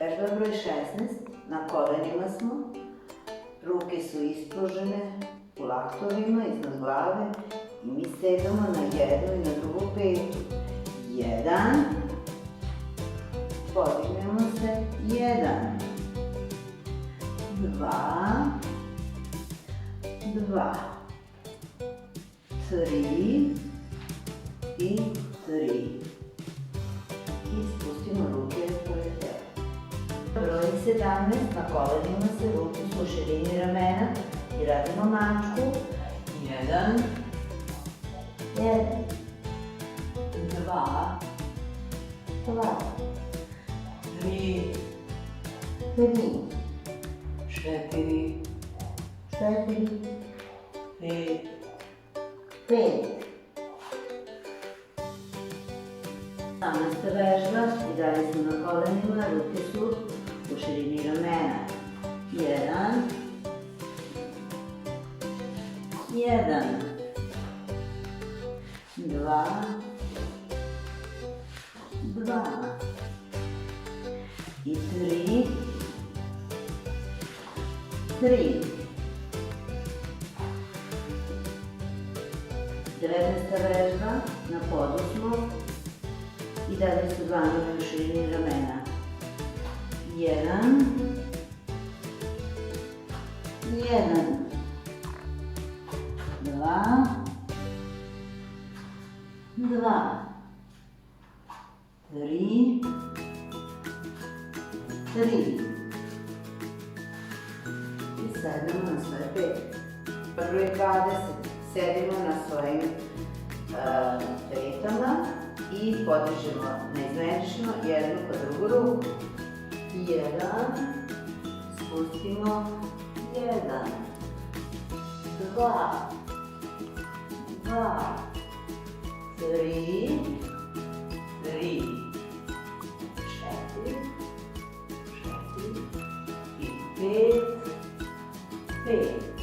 Vežba broj 16. Na kolenima smo. Ruke su ispružene u laktovima iznad glave i mi sedamo na jednu i na drugu petu. 1. Podignemo se. 1. 2. 2. 3. I 3. I spustimo ruke pored tela. Broj 17, na kolenima se, ruke su u širini ramena i radimo mačku. 1, 1, 2, 2, 3, 3, 4, 4, 5, 5. 18. vežba i dalje smo na kolenima, ruke su u širini ramena. 1, 1, 2, 2 i 3, 3. 19. vežba, na podu smo i dalje su dlanovi u širini ramena. 1, 1, 2, 2, 3, 3. I sednemo na svoje pete. Broj 20. Sedimo na svojim petama i podižemo neizmenično jednu po drugu ruku. 1, spustimo 1, 2, 2, 3, 3, 4, 4 i 5, 5.